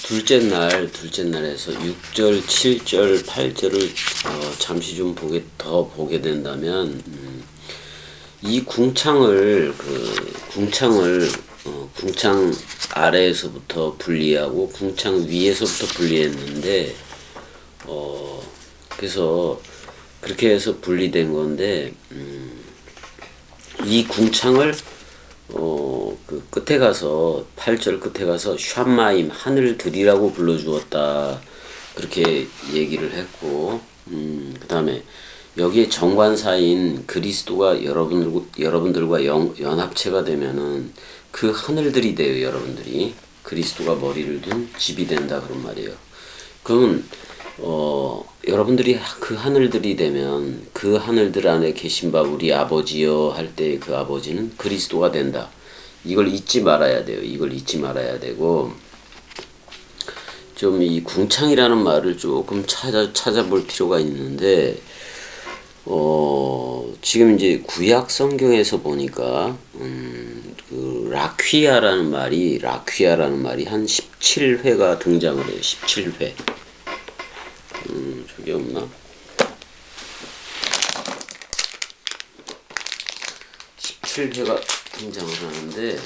둘째 날에서 6절, 7절, 8절을 잠시 좀 더 보게 된다면, 이 궁창 아래에서부터 분리하고 궁창 위에서부터 분리했는데, 그래서 그렇게 해서 분리된 건데, 이 궁창을 그 끝에 가서 8절 끝에 가서 샴마임 하늘들이라고 불러주었다, 그렇게 얘기를 했고, 그 다음에 여기에 정관사인 그리스도가 여러분들과 연합체가 되면은 그 하늘들이 돼요. 여러분들이 그리스도가 머리를 둔 집이 된다, 그런 말이에요. 그러면 여러분들이 그 하늘들이 되면 그 하늘들 안에 계신 바 우리 아버지여 할 때 그 아버지는 그리스도가 된다. 이걸 잊지 말아야 돼요. 이걸 잊지 말아야 되고, 좀 이 궁창이라는 말을 조금 찾아볼 필요가 있는데, 지금 이제 구약 성경에서 보니까 그 라퀴아라는 말이 한 17회가 등장을 해요. 17회. 저기 없나? 17회가 등장을 하는데,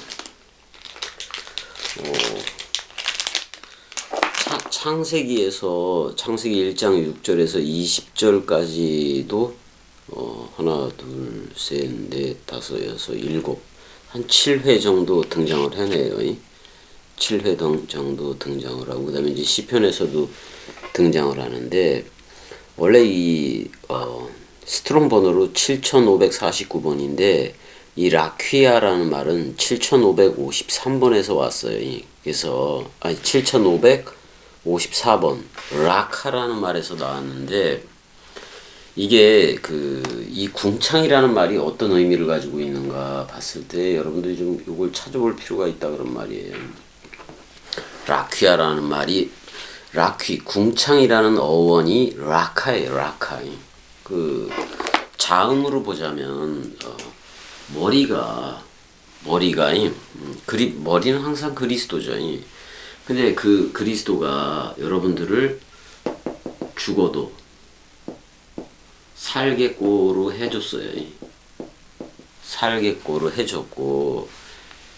창세기 1장 6절에서 20절까지도 하나, 둘, 셋, 넷, 다섯, 여섯, 일곱, 한 7회 정도 등장을 해내요. 7회 정도 등장을 하고, 그 다음에 이제 시편에서도 등장을 하는데, 원래 이 스트롱 번호로 7549번인데 이 라퀴아라는 말은 7553번에서 왔어요. 그래서 7554번 라카라는 말에서 나왔는데, 이게 이 궁창이라는 말이 어떤 의미를 가지고 있는가 봤을 때 여러분들이 좀 이걸 찾아볼 필요가 있다, 그런 말이에요. 라퀴아라는 말이 궁창이라는 어원이 라카예요. 라카. 그 자음으로 보자면 머리는 항상 그리스도죠. 근데 그 그리스도가 여러분들을 죽어도 살겠고로 해줬어요. 살겠고로 해줬고,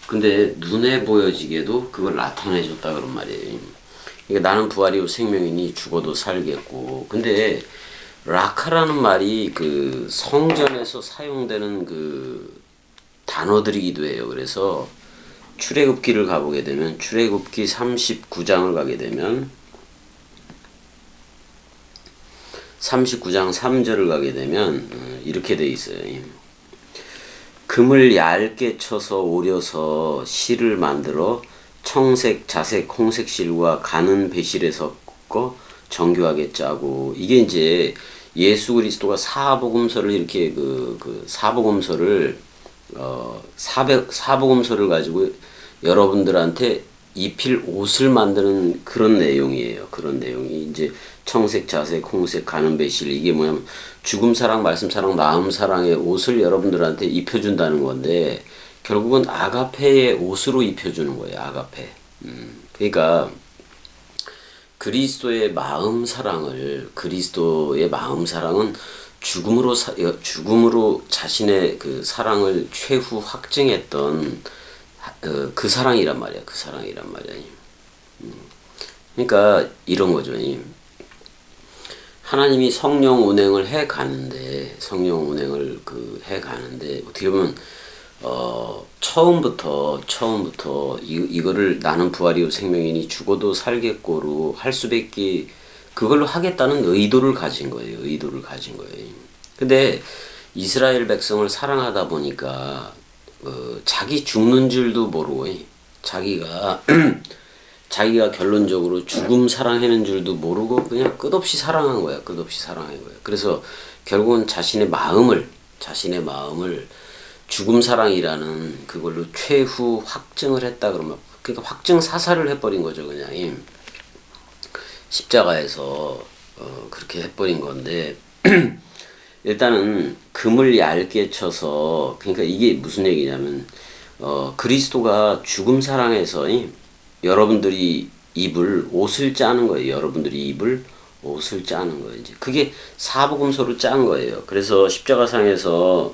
근데 눈에 보여지게도 그걸 나타내줬다, 그런 말이에요. 그러니까 나는 부활이요 생명이니 죽어도 살겠고. 근데 라카라는 말이 그 성전에서 사용되는 그 단어들이기도 해요. 그래서 출애굽기를 가보게 되면, 출애굽기 39장을 가게 되면 39장 3절을 가게 되면 이렇게 돼 있어요. 금을 얇게 쳐서 오려서 실을 만들어 청색, 자색, 홍색 실과 가는 배실에 섞어 정교하게 짜고. 이게 이제 예수 그리스도가 사복음서를 이렇게 사복음서를 가지고 여러분들한테 입힐 옷을 만드는 그런 내용이에요. 그런 내용이 이제 청색, 자색, 홍색, 가는 배실, 이게 뭐냐면 죽음 사랑, 말씀 사랑, 마음 사랑의 옷을 여러분들한테 입혀준다는 건데, 결국은 아가페의 옷으로 입혀주는 거예요. 아가페. 그러니까 그리스도의 마음 사랑은 죽음으로 자신의 그 사랑을 최후 확증했던 그 사랑이란 말이야. 그 사랑이란 말이야. 그러니까 이런 거죠. 하나님이 성령 운행을 해 가는데 어떻게 보면 처음부터 이거를 나는 부활이요 생명이니 죽어도 살겠고로 할 수밖에, 그걸로 하겠다는 의도를 가진 거예요. 근데 이스라엘 백성을 사랑하다 보니까 자기 죽는 줄도 모르고, 자기가 결론적으로 죽음 사랑하는 줄도 모르고 그냥 끝없이 사랑한 거야. 그래서 결국은 자신의 마음을 죽음 사랑이라는 그걸로 최후 확증을 했다, 그러면, 그러니까 확증 사살을 해버린 거죠. 그냥 십자가에서 그렇게 해버린 건데, 일단은 금을 얇게 쳐서, 그러니까 이게 무슨 얘기냐면 그리스도가 죽음 사랑에서 여러분들이 입을 옷을 짜는 거예요. 여러분들이 입을 옷을 짜는 거예요. 이제 그게 사복음서로 짠 거예요. 그래서 십자가상에서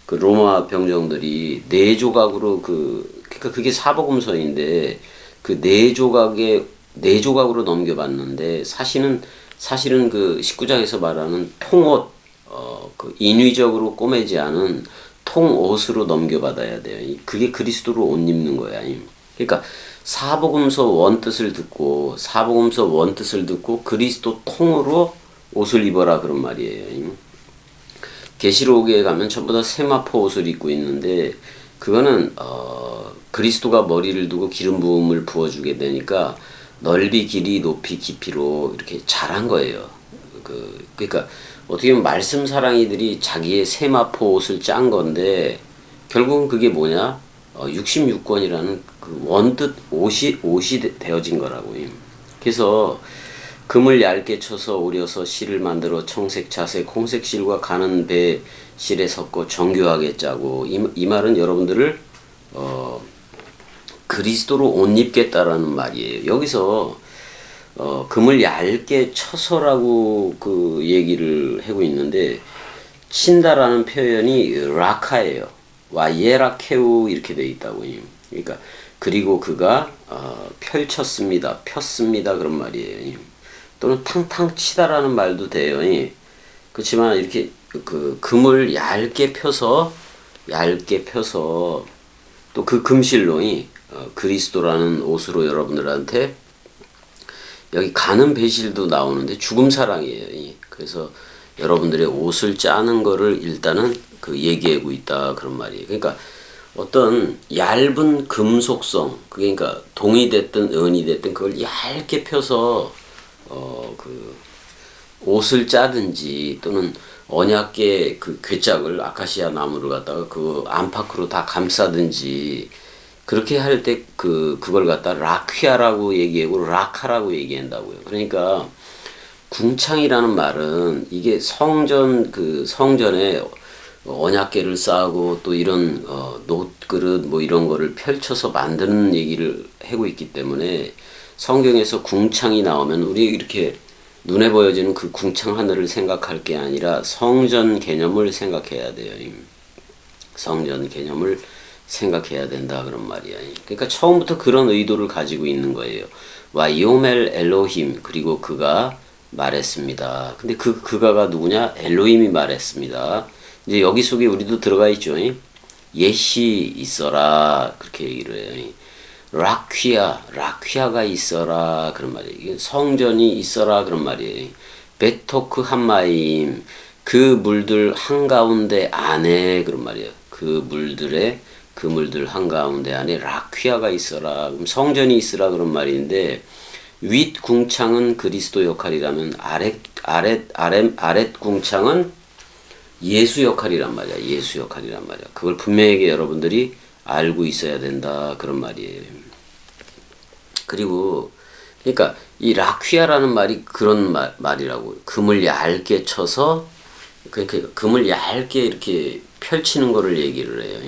그 로마 병정들이 네 조각으로 그러니까 그게 사복음서인데 그 네 조각으로 넘겨봤는데 사실은 그 19장에서 말하는 통옷 그 인위적으로 꼬매지 않은 통옷으로 넘겨받아야 돼요. 그게 그리스도로 옷 입는 거야. 그러니까 사복음서 원뜻을 듣고 그리스도 통으로 옷을 입어라 그런 말이에요. 계시록에 가면 전부 다 세마포 옷을 입고 있는데 그거는 그리스도가 머리를 두고 기름 부음을 부어주게 되니까 넓이, 길이, 높이, 깊이로 이렇게 잘한 거예요. 그러니까 어떻게 보면 말씀 사랑이들이 자기의 세마포 옷을 짠 건데 결국은 그게 뭐냐? 66권이라는 그 원뜻 옷이 되어진 거라고요. 그래서 금을 얇게 쳐서 오려서 실을 만들어 청색, 자색, 홍색 실과 가는 배 실에 섞어 정교하게 짜고 이 말은 여러분들을 그리스도로 옷 입겠다라는 말이에요. 여기서 금을 얇게 쳐서라고 그 얘기를 하고 있는데 친다라는 표현이 라카예요. 와예라케우 이렇게 돼 있다고. 그러니까 그리고 그가 펼쳤습니다. 폈습니다. 그런 말이에요. 또는 탕탕 치다라는 말도 돼요. 그렇지만 이렇게 그 금을 얇게 펴서 또 그 금실로 그리스도라는 옷으로 여러분들한테 여기 가는 배실도 나오는데 죽음 사랑이에요. 그래서 여러분들의 옷을 짜는 거를 일단은 그 얘기하고 있다 그런 말이에요. 그러니까 어떤 얇은 금속성, 그러니까 동이 됐든 은이 됐든 그걸 얇게 펴서 그 옷을 짜든지 또는 언약계 그 괴짝을 아카시아 나무를 갖다가 그 안팎으로 다 감싸든지 그렇게 할 때 그걸 갖다 라퀴아라고 얘기하고 라카라고 얘기한다고요. 그러니까 궁창이라는 말은 이게 성전에 언약궤를 쌓고 또 이런 놋그릇 뭐 이런 거를 펼쳐서 만드는 얘기를 하고 있기 때문에 성경에서 궁창이 나오면 우리 이렇게 눈에 보여지는 그 궁창 하늘을 생각할 게 아니라 성전 개념을 생각해야 돼요. 성전 개념을 생각해야 된다 그런 말이야. 그러니까 처음부터 그런 의도를 가지고 있는 거예요. 와이오멜 엘로힘 그리고 그가 말했습니다. 근데 그가가 누구냐? 엘로힘이 말했습니다. 이제 여기 속에 우리도 들어가 있죠. 예시 있어라 그렇게 얘기를 해요. 라퀴아가 있어라 그런 말이에요. 성전이 있어라 그런 말이에요. 베토크 한마임 그 물들 한가운데 안에 그런 말이에요. 그 물들 한가운데 안에 라퀴아가 있어라. 그럼 성전이 있으라 그런 말인데 윗 궁창은 그리스도 역할이라면 아랫 궁창은 예수 역할이란 말이야. 예수 역할이란 말이야. 그걸 분명하게 여러분들이 알고 있어야 된다 그런 말이에요. 그리고 그러니까 이 라퀴아라는 말이 그런 말이라고. 금을 얇게 쳐서 그러니까 금을 얇게 이렇게 펼치는 거를 얘기를 해요.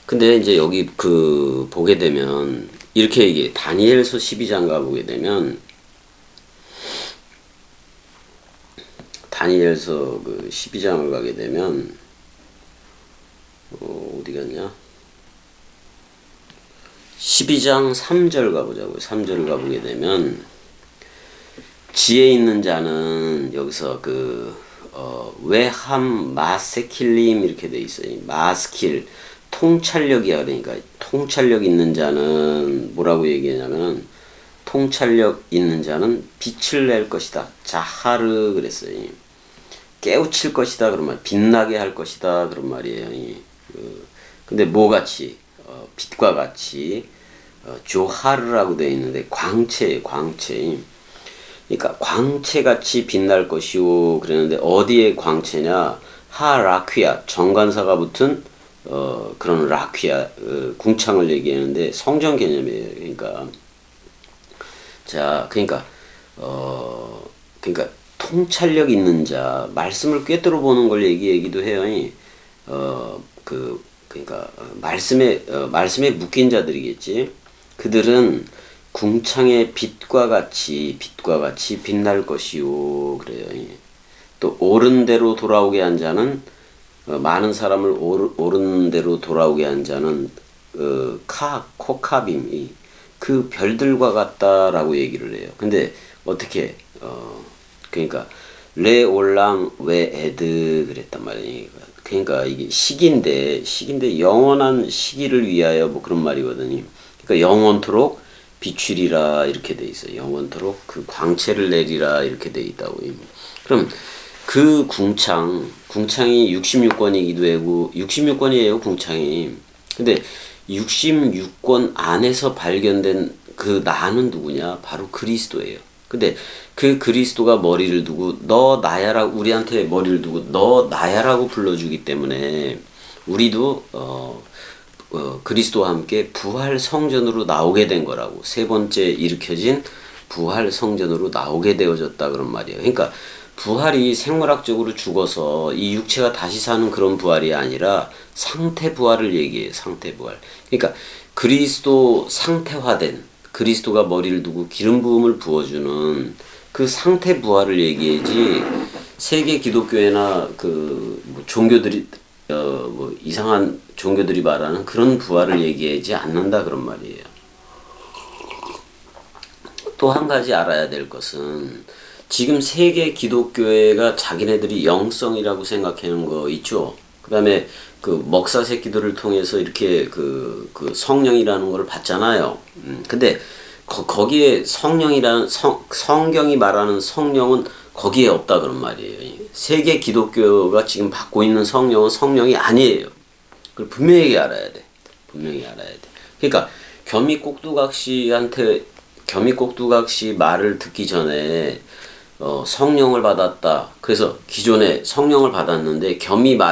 근데 이제 여기 보게 되면 이렇게 얘기해. 다니엘서 12장 가보게 되면 다니엘서 12장을 가게 되면 어디 갔냐? 12장 3절 가보자고요. 3절을 가보게 되면 지혜 있는 자는 여기서 외함 마세킬림 이렇게 돼 있어요. 마스킬 통찰력이야. 그러니까 통찰력 있는 자는 뭐라고 얘기하냐면 통찰력 있는 자는 빛을 낼 것이다. 자하르 그랬어요. 깨우칠 것이다 그런 말. 빛나게 할 것이다 그런 말이에요. 근데 뭐같이 빛과 같이 조하르라고 되어 있는데 광채예요. 광채. 그러니까 광채같이 빛날 것이오 그랬는데 어디에 광채냐? 하라퀴아 정관사가 붙은 그런 라퀴아 궁창을 얘기하는데 성전 개념이에요. 그러니까 자 그러니까 통찰력 있는 자 말씀을 꿰뚫어 보는 걸 얘기도 해요. 그러니까 말씀에 묶인 자들이겠지. 그들은 궁창의 빛과 같이 빛날 것이요 그래요. 예. 또 옳은 대로 돌아오게 한 자는 많은 사람을 옳은 대로 돌아오게 한 자는 코카빔이 그 별들과 같다라고 얘기를 해요. 근데 어떻게 그러니까 레 올랑 웨 에드 그랬단 말이에요. 그러니까 이게 시기인데 영원한 시기를 위하여 뭐 그런 말이거든요. 그러니까 영원토록 비추리라 이렇게 돼 있어요. 영원토록 그 광채를 내리라 이렇게 돼 있다고요. 그럼 그 궁창이 66권이기도 하고 66권이에요, 궁창이. 근데 66권 안에서 발견된 그 나는 누구냐? 바로 그리스도예요. 근데 그 그리스도가 머리를 두고 너 나야라고 우리한테 머리를 두고 너 나야라고 불러주기 때문에 우리도 그리스도와 함께 부활 성전으로 나오게 된 거라고. 세 번째 일으켜진 부활 성전으로 나오게 되어졌다 그런 말이에요. 그러니까 부활이 생물학적으로 죽어서 이 육체가 다시 사는 그런 부활이 아니라 상태 부활을 얘기해요. 상태 부활. 그러니까 그리스도 상태화된 그리스도가 머리를 두고 기름 부음을 부어주는 그 상태 부활을 얘기하지 세계 기독교회나 뭐 종교들이 뭐 이상한 종교들이 말하는 그런 부활을 얘기하지 않는다 그런 말이에요. 또 한 가지 알아야 될 것은 지금 세계 기독교회가 자기네들이 영성이라고 생각하는 거 있죠. 그 다음에 그 먹사 새끼들을 통해서 이렇게 그 성령이라는 걸 받잖아요. 근데 거기에 성령이라는 성경이 말하는 성령은 거기에 없다 그런 말이에요. 세계 기독교가 지금 받고 있는 성령은 성령이 아니에요. 그걸 분명히 알아야 돼. 분명히 알아야 돼. 그러니까 겸이꼭두각시 말을 듣기 전에 성령을 받았다. 그래서 기존에 성령을 받았는데 겸이가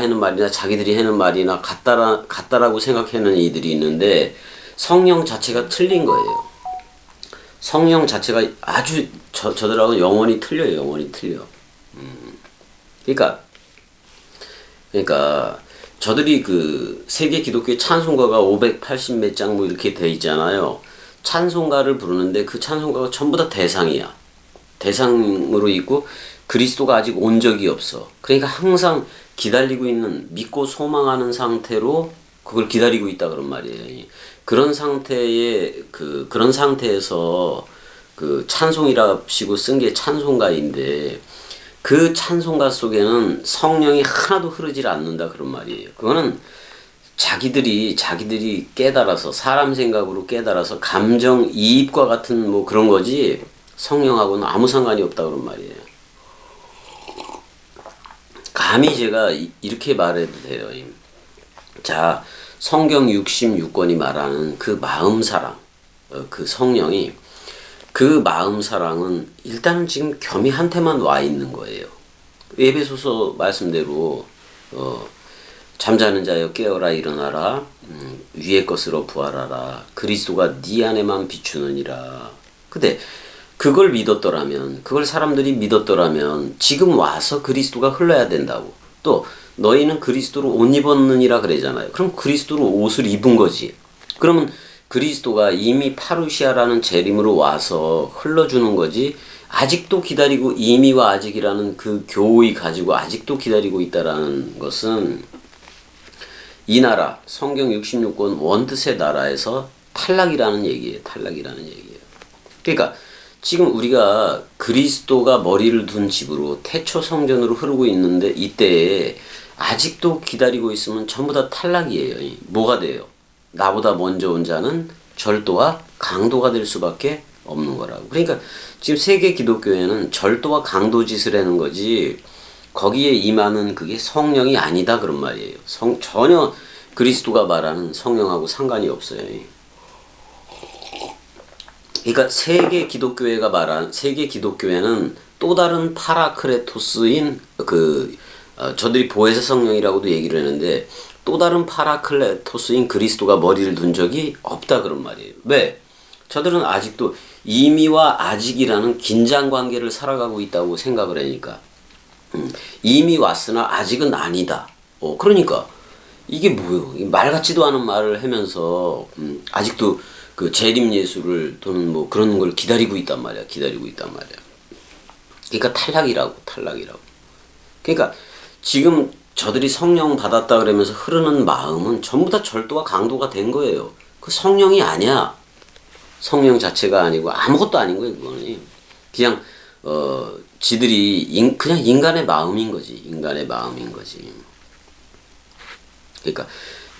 하는 말이나 자기들이 하는 말이나 같다라고 생각하는 이들이 있는데 성령 자체가 틀린 거예요. 성령 자체가 아주 저들하고 영원히 틀려요. 영원히 틀려. 그러니까 저들이 그 세계 기독교의 찬송가가 580 몇 장 뭐 이렇게 돼 있잖아요. 찬송가를 부르는데 그 찬송가가 전부 다 대상이야. 대상으로 있고 그리스도가 아직 온 적이 없어. 그러니까 항상 기다리고 있는 믿고 소망하는 상태로 그걸 기다리고 있다 그런 말이에요. 그런 상태에서 그 찬송이랍시고 쓴 게 찬송가인데 그 찬송가 속에는 성령이 하나도 흐르질 않는다 그런 말이에요. 그거는 자기들이 깨달아서 사람 생각으로 깨달아서 감정 이입과 같은 뭐 그런 거지 성령하고는 아무 상관이 없다 그런 말이에요. 감히 제가 이렇게 말해도 돼요. 자, 성경 66권이 말하는 그 마음사랑, 그 성령이 그 마음사랑은 일단은 지금 겸이한테만 와 있는 거예요. 에베소서 말씀대로 잠자는 자여 깨어라 일어나라 위의 것으로 부활하라 그리스도가 네 안에만 비추느니라. 근데 그걸 믿었더라면 그걸 사람들이 믿었더라면 지금 와서 그리스도가 흘러야 된다고. 또 너희는 그리스도로 옷 입었느니라 그러잖아요. 그럼 그리스도로 옷을 입은 거지. 그러면 그리스도가 이미 파루시아라는 재림으로 와서 흘러주는 거지. 아직도 기다리고 이미와 아직이라는 그 교의 가지고 아직도 기다리고 있다라는 것은 이 나라 성경 66권 원뜻의 나라에서 탈락이라는 얘기예요. 탈락이라는 얘기예요. 그러니까 지금 우리가 그리스도가 머리를 둔 집으로 태초 성전으로 흐르고 있는데 이때에 아직도 기다리고 있으면 전부 다 탈락이에요. 뭐가 돼요? 나보다 먼저 온 자는 절도와 강도가 될 수밖에 없는 거라고. 그러니까 지금 세계 기독교회는 절도와 강도 짓을 하는 거지 거기에 임하는 그게 성령이 아니다 그런 말이에요. 전혀 그리스도가 말하는 성령하고 상관이 없어요. 그러니까 세계 기독교회가 말한 세계 기독교회는 또 다른 파라크레토스인 저들이 보혜사 성령이라고도 얘기를 하는데 또 다른 파라클레토스인 그리스도가 머리를 둔 적이 없다 그런 말이에요. 왜? 저들은 아직도 이미와 아직이라는 긴장 관계를 살아가고 있다고 생각을 하니까 이미 왔으나 아직은 아니다. 그러니까 이게 뭐요? 말 같지도 않은 말을 하면서 아직도 그 재림 예수를 또는 뭐 그런 걸 기다리고 있단 말이야. 기다리고 있단 말이야. 그러니까 탈락이라고. 그러니까 지금 저들이 성령 받았다 그러면서 흐르는 마음은 전부 다 절도와 강도가 된 거예요. 그 성령이 아니야. 성령 자체가 아니고 아무것도 아닌 거예요. 그거는 그냥 지들이 그냥 인간의 마음인 거지. 인간의 마음인 거지. 그러니까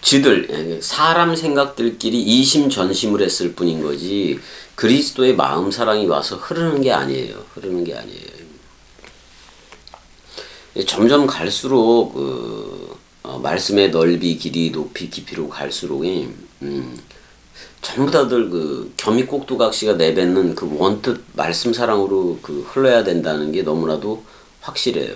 지들 사람 생각들끼리 이심전심을 했을 뿐인 거지 그리스도의 마음 사랑이 와서 흐르는 게 아니에요. 흐르는 게 아니에요. 점점 갈수록 말씀의 넓이, 길이, 높이, 깊이로 갈수록 전부 다들 그 겸이 꼭두각시가 내뱉는 그 원뜻 말씀 사랑으로 그 흘러야 된다는 게 너무나도 확실해요.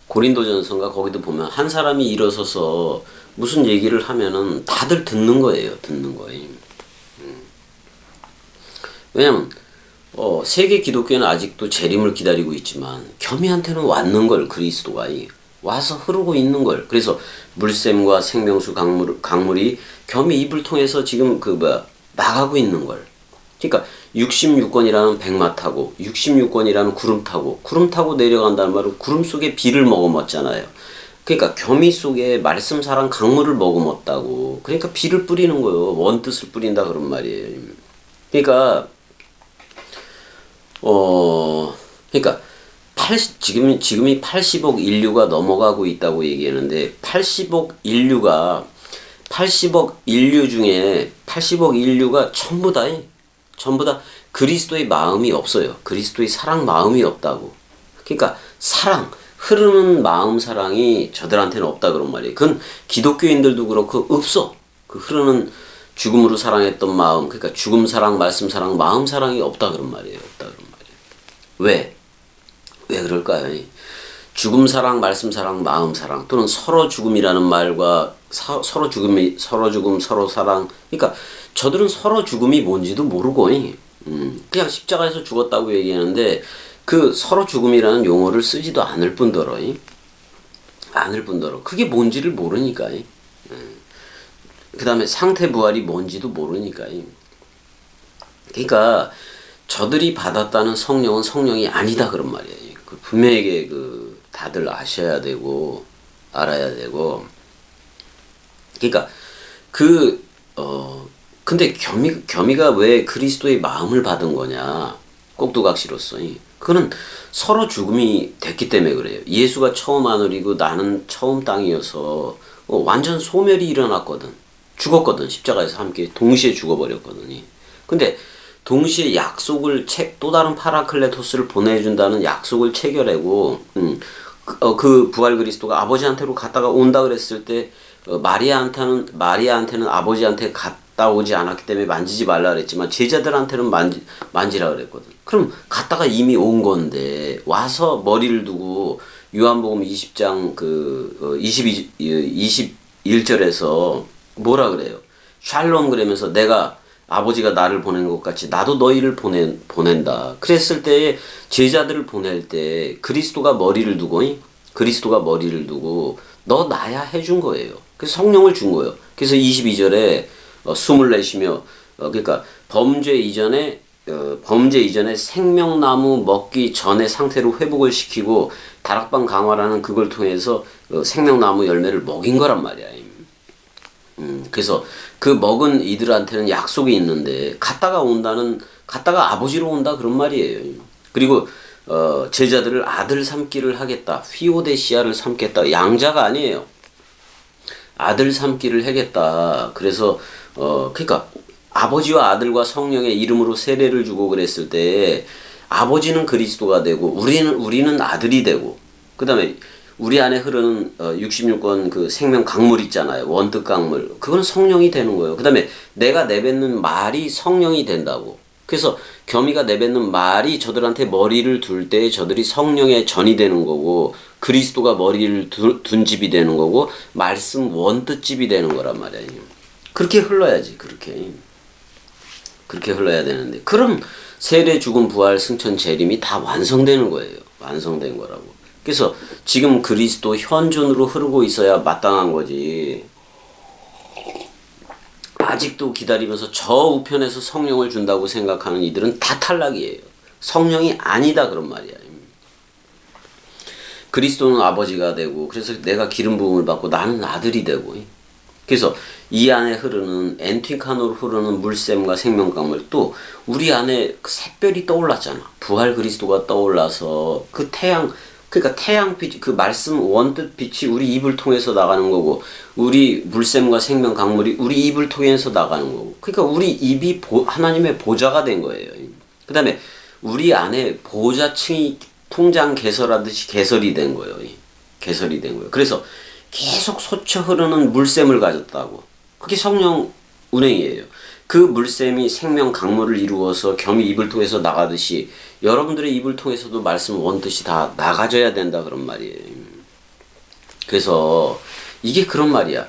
고린도전서인가 거기도 보면 한 사람이 일어서서 무슨 얘기를 하면은 다들 듣는 거예요. 왜냐면 세계 기독교는 아직도 재림을 기다리고 있지만 겸이한테는 왔는 걸 그리스도가 와서 흐르고 있는 걸. 그래서 물샘과 생명수 강물이 겸이 입을 통해서 지금 나가고 있는 걸. 그러니까 66권이라는 백마 타고 66권이라는 구름 타고 내려간다는 말은 구름 속에 비를 머금었잖아요. 그러니까 겸이 속에 말씀 사랑 강물을 머금었다고. 그러니까 비를 뿌리는 거예요. 원뜻을 뿌린다 그런 말이에요. 그러니까 그러니까 지금이 80억 인류가 넘어가고 있다고 얘기하는데 80억 인류 중에 80억 인류가 전부 다 그리스도의 마음이 없어요. 그리스도의 사랑 마음이 없다고. 그러니까 흐르는 마음 사랑이 저들한테는 없다 그런 말이에요. 그건 기독교인들도 그렇고 없어. 그 흐르는 죽음으로 사랑했던 마음, 그러니까 죽음 사랑, 말씀 사랑, 마음 사랑이 없다 그런 말이에요. 왜 그럴까요? 죽음 사랑, 말씀 사랑, 마음 사랑 또는 서로 죽음이라는 말과 서로 죽음, 서로 사랑. 그러니까 저들은 서로 죽음이 뭔지도 모르고 그냥 십자가에서 죽었다고 얘기하는데 그 서로 죽음이라는 용어를 쓰지도 않을 뿐더러 그게 뭔지를 모르니까 그 다음에 상태 부활이 뭔지도 모르니까 그러니까 저들이 받았다는 성령은 성령이 아니다 그런 말이에요. 분명하게 다들 아셔야 되고 알아야 되고. 그러니까 근데 겸이가 왜 그리스도의 마음을 받은 거냐? 꼭두각시로서. 그거는 서로 죽음이 됐기 때문에 그래요. 예수가 처음 하늘이고 나는 처음 땅이어서 완전 소멸이 일어났거든. 죽었거든. 십자가에서 함께 동시에 죽어버렸거든. 근데 동시에 약속을 또 다른 파라클레토스를 보내준다는 약속을 체결하고 그 부활 그리스도가 아버지한테로 갔다가 온다 그랬을 때 마리아한테는 아버지한테 갔다 오지 않았기 때문에 만지지 말라 그랬지만 제자들한테는 만지라 그랬거든. 그럼 갔다가 이미 온 건데 와서 머리를 두고 요한복음 20장 21절에서 뭐라 그래요? 샬롬 그러면서 아버지가 나를 보낸 것 같이 나도 너희를 보낸다. 그랬을 때 제자들을 보낼 때 그리스도가 머리를 두고 너 나야 해준 거예요. 그래서 성령을 준 거예요. 그래서 22절에 숨을 내쉬며 그러니까 범죄 이전에 생명나무 먹기 전의 상태로 회복을 시키고 다락방 강화라는 그걸 통해서 생명나무 열매를 먹인 거란 말이야. 그래서 그 먹은 이들한테는 약속이 있는데 갔다가 아버지로 온다 그런 말이에요. 그리고 제자들을 아들 삼기를 하겠다. 휘오데시아를 삼겠다. 양자가 아니에요. 아들 삼기를 하겠다. 그래서 그러니까 아버지와 아들과 성령의 이름으로 세례를 주고 그랬을 때 아버지는 그리스도가 되고 우리는 아들이 되고 그다음에 우리 안에 흐르는 66권 그 생명 강물 있잖아요. 원뜻 강물. 그건 성령이 되는 거예요. 그다음에 내가 내뱉는 말이 성령이 된다고. 그래서 겸이가 내뱉는 말이 저들한테 머리를 둘 때 저들이 성령의 전이 되는 거고 그리스도가 머리를 둔 집이 되는 거고 말씀 원뜻 집이 되는 거란 말이에요. 그렇게 흘러야지. 그렇게 흘러야 되는데 그럼 세례 죽음 부활 승천 재림이 다 완성되는 거예요. 완성된 거라고. 그래서 지금 그리스도 현존으로 흐르고 있어야 마땅한 거지. 아직도 기다리면서 저 우편에서 성령을 준다고 생각하는 이들은 다 탈락이에요. 성령이 아니다 그런 말이야. 그리스도는 아버지가 되고 그래서 내가 기름 부음을 받고 나는 아들이 되고 그래서 이 안에 흐르는 엔티칸으로 흐르는 물샘과 생명강물 또 우리 안에 그 샛별이 떠올랐잖아. 부활 그리스도가 떠올라서 그 태양 그러니까 태양빛 그 말씀 원뜻 빛이 우리 입을 통해서 나가는 거고 우리 물샘과 생명 강물이 우리 입을 통해서 나가는 거고 그러니까 우리 입이 하나님의 보좌가 된 거예요. 그 다음에 우리 안에 보좌층이 통장 개설하듯이 개설이 된 거예요. 개설이 된 거예요. 그래서 계속 솟쳐 흐르는 물샘을 가졌다고. 그게 성령 운행이에요. 그 물샘이 생명 강물을 이루어서 겸이 입을 통해서 나가듯이 여러분들의 입을 통해서도 말씀 원뜻이 다 나가져야 된다 그런 말이에요. 그래서 이게 그런 말이야.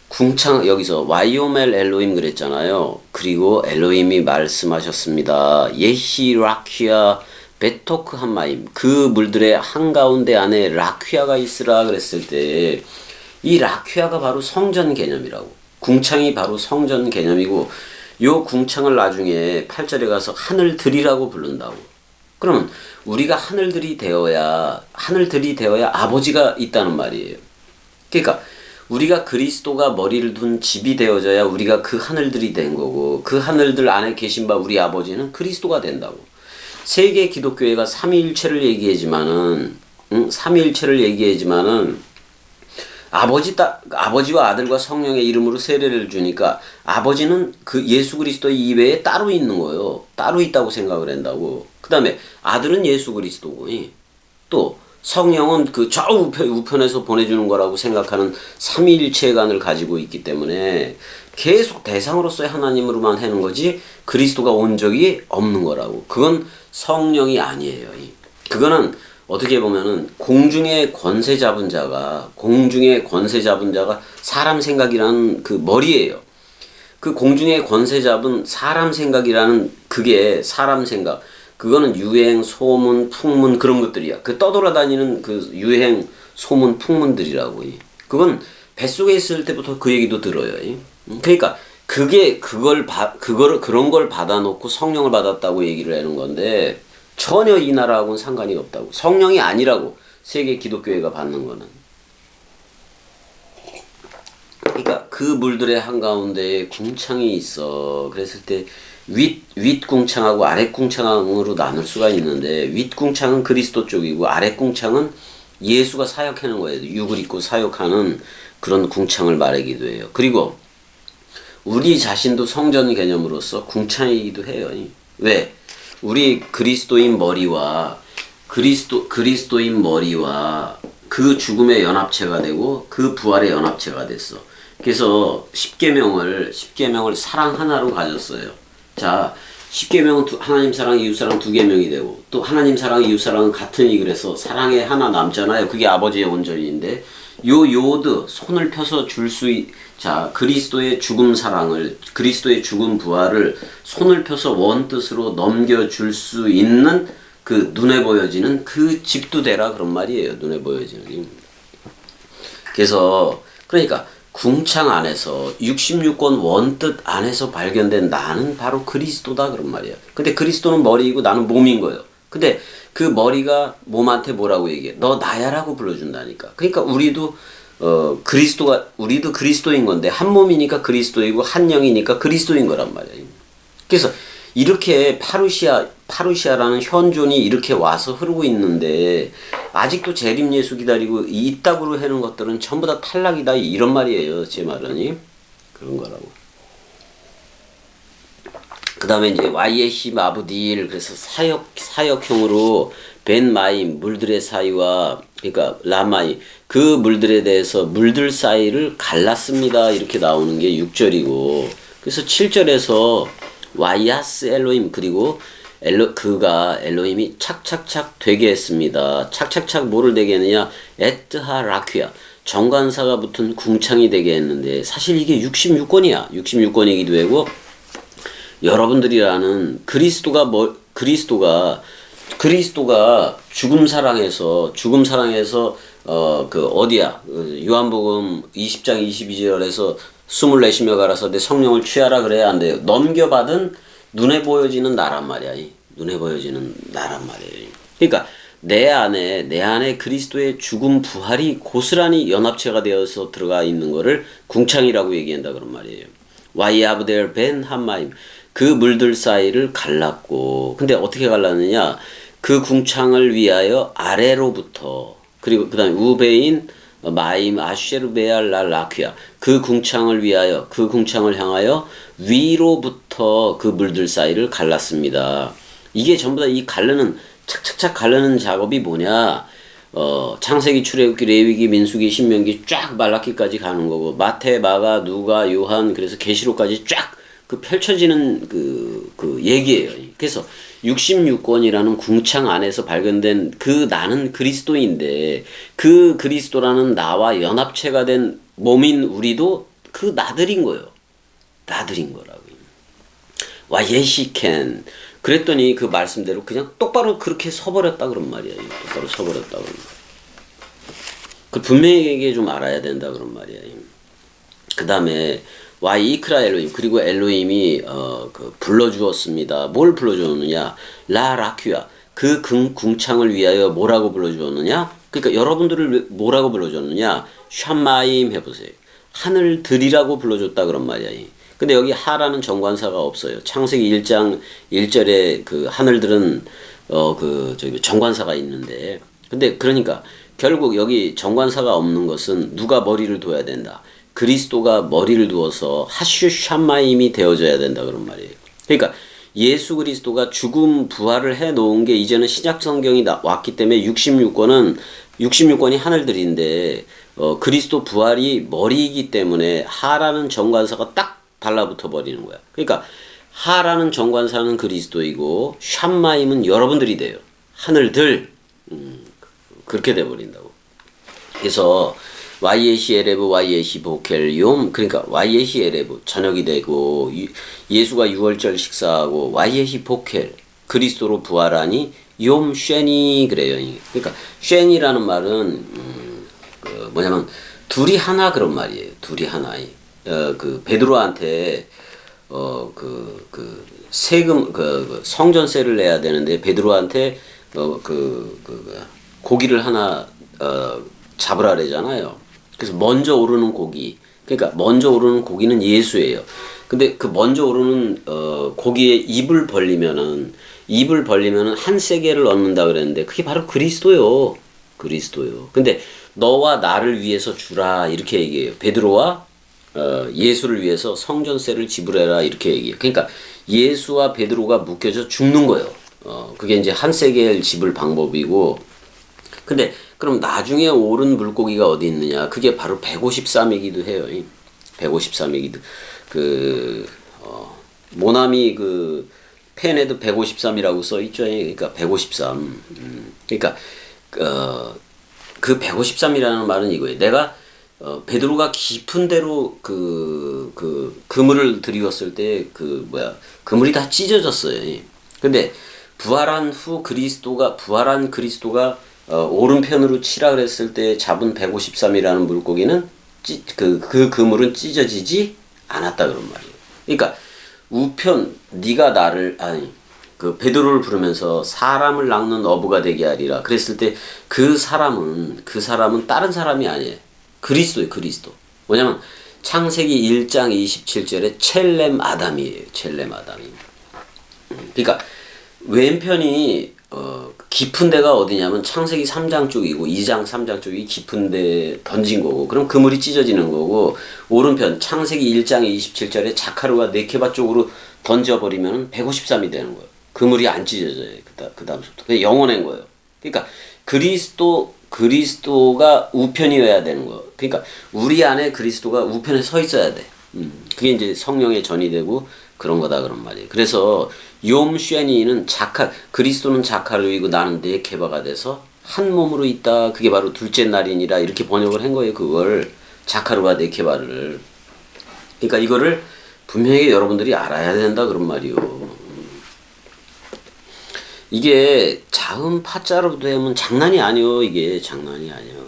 궁창 여기서 와이오멜 엘로임 그랬잖아요. 그리고 엘로임이 말씀하셨습니다. 예히 라퀴아 베토크 한마임 그 물들의 한가운데 안에 라퀴아가 있으라 그랬을 때 이 라퀴아가 바로 성전 개념이라고. 궁창이 바로 성전 개념이고 요 궁창을 나중에 8절에 가서 하늘들이라고 부른다고. 그러면 우리가 하늘들이 되어야 아버지가 있다는 말이에요. 그러니까 우리가 그리스도가 머리를 둔 집이 되어져야 우리가 그 하늘들이 된 거고 그 하늘들 안에 계신 바 우리 아버지는 그리스도가 된다고. 세계 기독교회가 삼위일체를 얘기하지만은 아버지와 아들과 성령의 이름으로 세례를 주니까 아버지는 그 예수 그리스도 이외에 따로 있는 거예요. 따로 있다고 생각을 한다고. 그 다음에 아들은 예수 그리스도고 또 성령은 그 좌우 우편에서 보내주는 거라고 생각하는 삼위일체관을 가지고 있기 때문에 계속 대상으로서의 하나님으로만 하는 거지 그리스도가 온 적이 없는 거라고. 그건 성령이 아니에요. 그거는 어떻게 보면은 공중의 권세 잡은 자가 사람 생각이라는 그 머리예요. 그 공중의 권세 잡은 사람 생각이라는 그게 사람 생각. 그거는 유행, 소문, 풍문 그런 것들이야. 그 떠돌아다니는 그 유행, 소문, 풍문들이라고. 그건 뱃속에 있을 때부터 그 얘기도 들어요. 그러니까 그런 걸 받아놓고 성령을 받았다고 얘기를 하는 건데 전혀 이 나라하고는 상관이 없다고. 성령이 아니라고 세계 기독교회가 받는 거는. 그러니까 그 물들의 한가운데에 궁창이 있어. 그랬을 때 윗 궁창하고 아랫 궁창으로 나눌 수가 있는데 윗 궁창은 그리스도 쪽이고 아랫 궁창은 예수가 사역하는 거예요. 육을 입고 사역하는 그런 궁창을 말하기도 해요. 그리고 우리 자신도 성전 개념으로서 궁창이기도 해요. 왜? 우리 그리스도인 머리와 그 죽음의 연합체가 되고 그 부활의 연합체가 됐어. 그래서 십계명을 사랑 하나로 가졌어요. 자, 십계명은 하나님 사랑, 이웃 사랑 두 계명이 되고 또 하나님 사랑, 이웃 사랑은 같으니 그래서 사랑에 하나 남잖아요. 그게 아버지의 온전인데 요드 손을 펴서 자, 그리스도의 죽음 사랑을, 그리스도의 죽음 부활을 손을 펴서 원뜻으로 넘겨줄 수 있는 그 눈에 보여지는 그 집도 되라 그런 말이에요. 눈에 보여지는. 그래서 그러니까 궁창 안에서 66권 원뜻 안에서 발견된 나는 바로 그리스도다 그런 말이야. 근데 그리스도는 머리이고 나는 몸인 거예요. 근데 그 머리가 몸한테 뭐라고 얘기해? 너 나야라고 불러준다니까. 그러니까 우리도 그리스도인 건데 한 몸이니까 그리스도이고 한 영이니까 그리스도인 거란 말이에요. 그래서 이렇게 파루시아라는 현존이 이렇게 와서 흐르고 있는데 아직도 재림 예수 기다리고 이따구로 하는 것들은 전부 다 탈락이다 이런 말이에요. 제 말은 그런 거라고. 그 다음에 이제 와이에히 마부딜 그래서 사역형으로 벤 마임 물들의 사이와 그러니까 라마이 그 물들에 대해서 물들 사이를 갈랐습니다 이렇게 나오는 게 6절이고 그래서 7절에서 와이아스 엘로임 그리고 그가 엘로임이 착착착 되게 했습니다. 착착착 뭐를 되게 했느냐? 에트하 라퀴아 정관사가 붙은 궁창이 되게 했는데 사실 이게 66권이야. 66권이기도 하고 여러분들이라는 그리스도가 죽음 사랑해서 그 어디야? 요한복음 20장 22절에서 숨을 내쉬며 가라사대 성령을 취하라 그래야 안 돼요. 넘겨받은 눈에 보여지는 나란 말이야. 눈에 보여지는 나란 말이에요. 그러니까 내 안에 그리스도의 죽음 부활이 고스란히 연합체가 되어서 들어가 있는 거를 궁창이라고 얘기한다 그런 말이에요. 와이아브델 벤 한마임, 그 물들 사이를 갈랐고, 근데 어떻게 갈랐느냐? 그 궁창을 위하여 아래로부터, 그리고 그 다음에 우베인 마임 아쉐르베알 라퀴아, 그 궁창을 위하여, 그 궁창을 향하여 위로부터 그 물들 사이를 갈랐습니다. 이게 전부 다 이 갈르는, 착착착 갈르는 작업이 뭐냐? 창세기, 출애굽기, 레위기, 민수기, 신명기 쫙 말라기까지 가는 거고, 마태, 마가, 누가, 요한, 그래서 계시록까지 쫙 그 펼쳐지는 그 얘기예요. 그래서 66권이라는 궁창 안에서 발견된 그 나는 그리스도인데, 그 그리스도라는 나와 연합체가 된 몸인 우리도 그 나들인 거예요. 나들인 거라고. 와 예시캔. 그랬더니 그 말씀대로 그냥 똑바로 그렇게 서버렸다 그런 말이야. 똑바로 서버렸다 그런 말이야. 그 분명하게 좀 알아야 된다 그런 말이야. 그 다음에 와 이크라 엘로힘, 그리고 엘로힘이 그 불러주었습니다. 뭘 불러주었느냐? 라 라퀴아, 그 궁창을 위하여 뭐라고 불러주었느냐? 그러니까 여러분들을 뭐라고 불러줬느냐? 샴마임 해보세요. 하늘들이라고 불러줬다 그런 말이야. 근데 여기 하라는 정관사가 없어요. 창세기 1장 1절에 그 하늘들은 저기 정관사가 있는데, 근데 그러니까 결국 여기 정관사가 없는 것은 누가 머리를 둬야 된다. 그리스도가 머리를 두어서 하슈 샴마임이 되어져야 된다 그런 말이에요. 그러니까 예수 그리스도가 죽음 부활을 해 놓은 게 이제는 신약 성경이 왔기 때문에 66권이 하늘들인데 그리스도 부활이 머리이기 때문에 하라는 정관사가 딱 달라붙어 버리는 거야. 그러니까 하라는 정관사는 그리스도이고 샴마임은 여러분들이 돼요. 하늘들 그렇게 돼 버린다고. 그래서 와이에시 에레브 와이에시 보켈 욤, 그러니까 와이에시 에레브 저녁이 되고 예수가 6월절 식사하고 와이에시 보켈 그리스도로 부활하니 욤 쉔이 그래요. 그러니까 쉔이라는 말은 뭐냐면 둘이 하나 그런 말이에요. 둘이 하나. 그 베드로한테 세금 성전세를 내야 되는데 베드로한테 고기를 하나 잡으라 그러잖아요. 그래서 먼저 오르는 고기, 그러니까 먼저 오르는 고기는 예수예요. 근데 그 먼저 오르는 고기에 입을 벌리면은 한 세겔을 얻는다 그랬는데 그게 바로 그리스도요. 근데 너와 나를 위해서 주라 이렇게 얘기해요. 베드로와 예수를 위해서 성전세를 지불해라 이렇게 얘기해요. 그러니까 예수와 베드로가 묶여져 죽는 거예요. 그게 이제 한 세겔 지불 방법이고, 근데 그럼 나중에 오른 물고기가 어디 있느냐? 그게 바로 153이기도 해요. 153이기도. 모나미 그 펜에도 153이라고 써 있죠. 그러니까 153. 그러니까 그 153이라는 말은 이거예요. 내가 베드로가 깊은 데로 그물을 들이웠을 때 그물이 다 찢어졌어요. 근데 부활한 그리스도가 오른편으로 치라 그랬을 때 잡은 153이라는 물고기는 그물은 찢어지지 않았다 그런 말이에요. 그러니까 우편 네가 그 베드로를 부르면서 사람을 낚는 어부가 되게 하리라 그랬을 때 그 사람은 다른 사람이 아니에요. 그리스도예요. 그리스도. 뭐냐면 창세기 1장 27절에 첼렘 아담이에요. 첼렘 아담이. 그러니까 왼편이 깊은 데가 어디냐면 창세기 3장 쪽이고 2장 3장 쪽이 깊은 데 던진 거고, 그럼 그물이 찢어지는 거고, 오른편 창세기 1장 27절에 자카르와 네케바 쪽으로 던져버리면 153이 되는 거예요. 그물이 안 찢어져요. 그 다음부터 그냥 영원한 거예요. 그러니까 그리스도가 우편이어야 되는 거. 그러니까 우리 안에 그리스도가 우편에 서 있어야 돼. 그게 이제 성령의 전이 되고 그런 거다 그런 말이에요. 그래서 욤쉐니는 그리스도는 자카르이고 나는 네케바가 돼서 한 몸으로 있다. 그게 바로 둘째 날이니라 이렇게 번역을 한 거예요. 그걸 자카르와 네케바를. 그러니까 이거를 분명히 여러분들이 알아야 된다 그런 말이요. 이게 자음 파자로 되면 장난이 아니요. 이게 장난이 아니요.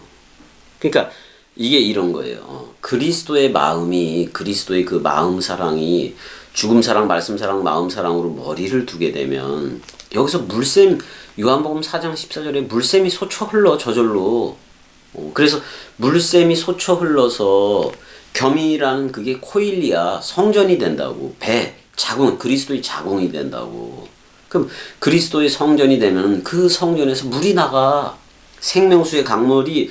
그러니까 이게 이런 거예요. 그리스도의 마음이, 그리스도의 그 마음 사랑이 죽음 사랑, 말씀 사랑, 마음 사랑으로 머리를 두게 되면 여기서 물샘, 요한복음 4장 14절에 물샘이 솟쳐 흘러 저절로. 그래서 물샘이 솟쳐 흘러서 겸이라는 그게 코일리아 성전이 된다고. 배, 자궁, 그리스도의 자궁이 된다고. 그럼 그리스도의 성전이 되면 그 성전에서 물이 나가. 생명수의 강물이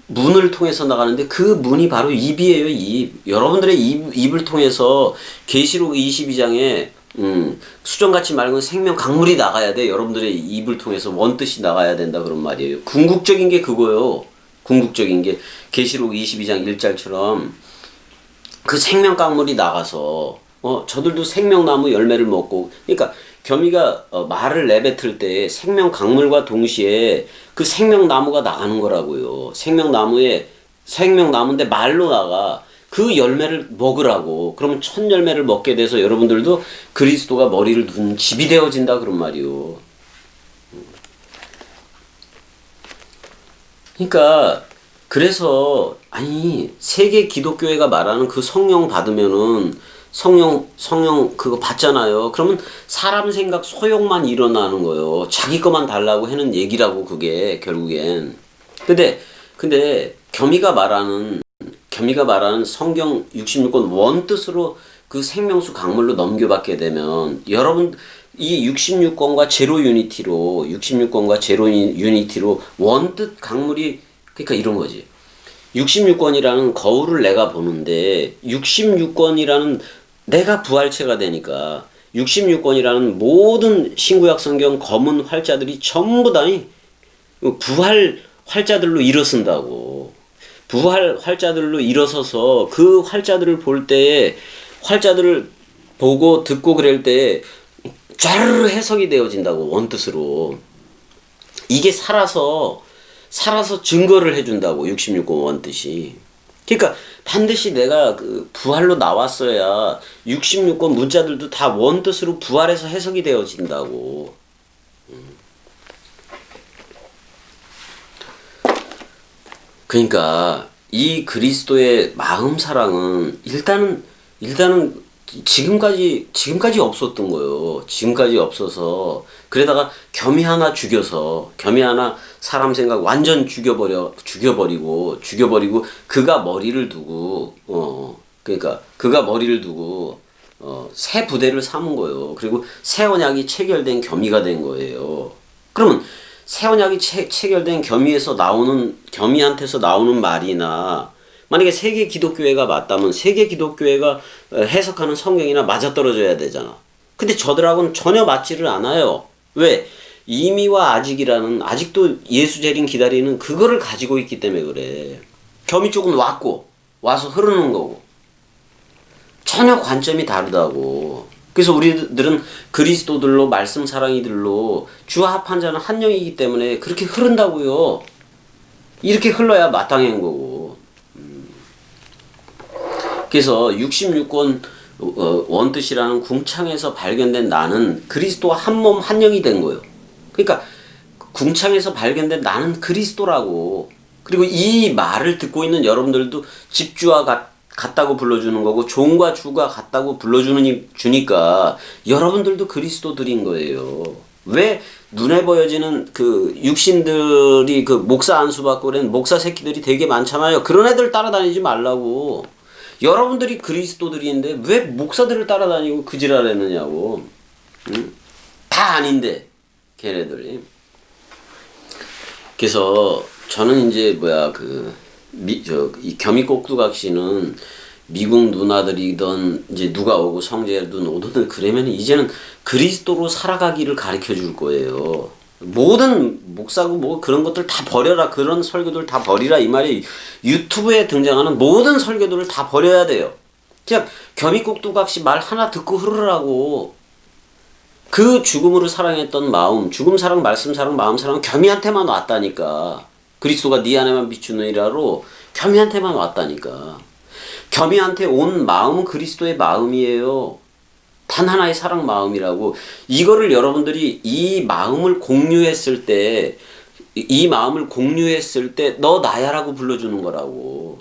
문을 통해서 나가는데 그 문이 바로 입이에요, 입. 여러분들의 입을 통해서 계시록 22장에 수정같이 말하면 생명 강물이 나가야 돼. 여러분들의 입을 통해서 원뜻이 나가야 된다 그런 말이에요. 궁극적인 게 그거요. 궁극적인 게 계시록 22장 1절처럼 그 생명 강물이 나가서 저들도 생명나무 열매를 먹고, 그러니까 겸이가 말을 내뱉을 때 생명 강물과 동시에 그 생명나무가 나가는 거라고요. 생명나무인데 말로 나가. 그 열매를 먹으라고. 그러면 첫 열매를 먹게 돼서 여러분들도 그리스도가 머리를 둔 집이 되어진다 그런 말이요. 그러니까 그래서 아니 세계 기독교회가 말하는 그 성령 받으면은 성령 그거 받잖아요. 그러면 사람 생각 소욕만 일어나는 거예요. 자기 것만 달라고 하는 얘기라고 그게 결국엔. 근데 겸이가 말하는 성경 66권 원뜻으로 그 생명수 강물로 넘겨받게 되면 여러분 이 66권과 제로 유니티로 원뜻 강물이 그러니까 이런 거지. 66권이라는 거울을 내가 보는데 66권이라는 내가 부활체가 되니까 66권이라는 모든 신구약 성경 검은 활자들이 전부 다 부활 활자들로 일어선다고. 부활 활자들로 일어서서 그 활자들을 볼 때에 활자들을 보고 듣고 그럴 때에 쫙 해석이 되어진다고 원뜻으로. 이게 살아서 증거를 해준다고 66권 원뜻이. 그러니까 반드시 내가 그 부활로 나왔어야 66권 문자들도 다 원뜻으로 부활해서 해석이 되어진다고. 그러니까 이 그리스도의 마음 사랑은 일단은 지금까지 없었던 거예요. 지금까지 없어서 그러다가 겸이 하나 사람 생각 완전 죽여버리고 그가 머리를 두고 새 부대를 삼은 거예요. 그리고 새 언약이 체결된 겸이가 된 거예요. 그러면 새 언약이 체결된 겸이한테서 나오는 말이나 만약에 세계 기독교회가 맞다면 세계 기독교회가 해석하는 성경이나 맞아떨어져야 되잖아. 근데 저들하고는 전혀 맞지를 않아요. 왜? 이미와 아직도 예수 재림 기다리는 그거를 가지고 있기 때문에 그래. 겸이 조금 와서 흐르는 거고. 전혀 관점이 다르다고. 그래서 우리들은 그리스도들로 말씀 사랑이들로 주와 합한 자는 한 영이기 때문에 그렇게 흐른다고요. 이렇게 흘러야 마땅한 거고. 그래서 66권 원뜻이라는 궁창에서 발견된 나는 그리스도와 한 몸 한 영이 된 거예요. 그러니까 궁창에서 발견된 나는 그리스도라고. 그리고 이 말을 듣고 있는 여러분들도 집주와 같다고 불러주는 거고 종과 주가 같다고 주니까 여러분들도 그리스도들인 거예요. 왜 눈에 보여지는 그 육신들이 그 목사 안수 받고 그런 목사 새끼들이 되게 많잖아요. 그런 애들 따라다니지 말라고. 여러분들이 그리스도들인데 왜 목사들을 따라다니고 그 지랄했느냐고. 응? 다 아닌데 걔네들이. 그래서 저는 이제 이 겸이꼭두각시는 미국 누나들이던 이제 누가 오고 성제든 오든 그러면 이제는 그리스도로 살아가기를 가르쳐 줄 거예요. 모든 목사고 뭐 그런 것들 다 버려라. 그런 설교들 다 버리라 이 말이. 유튜브에 등장하는 모든 설교들을 다 버려야 돼요. 그냥 겸이꼭두각시 말 하나 듣고 흐르라고. 그 죽음으로 사랑했던 마음, 죽음 사랑, 말씀 사랑, 마음 사랑 겸이한테만 왔다니까. 그리스도가 네 안에만 비추느니라로 겸이한테만 왔다니까. 겸이한테 온 마음은 그리스도의 마음이에요. 단 하나의 사랑 마음이라고. 이거를 여러분들이 이 마음을 공유했을 때 너 나야라고 불러주는 거라고.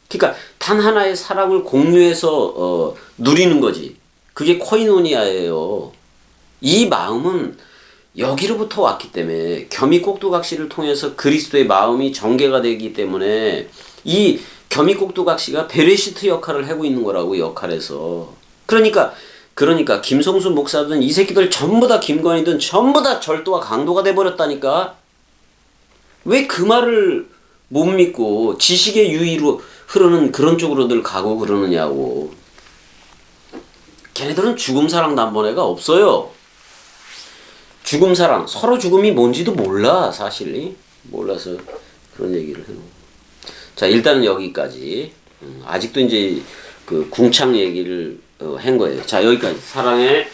그러니까 단 하나의 사랑을 공유해서 누리는 거지. 그게 코이노니아예요. 이 마음은 여기로부터 왔기 때문에 겸이꼭두각시를 통해서 그리스도의 마음이 전개가 되기 때문에 이 겸이꼭두각시가 베레시트 역할을 하고 있는 거라고, 역할에서. 그러니까 김성수 목사든 이 새끼들 전부 다, 김건희든 전부 다 절도와 강도가 돼버렸다니까. 왜 그 말을 못 믿고 지식의 유의로 흐르는 그런 쪽으로들 가고 그러느냐고. 걔네들은 죽음 사랑 단번에가 없어요. 죽음 사랑, 서로 죽음이 뭔지도 몰라, 사실. 몰라서 그런 얘기를 해요. 자, 일단은 여기까지. 아직도 이제 그 궁창 얘기를 한 거예요. 자, 여기까지. 사랑의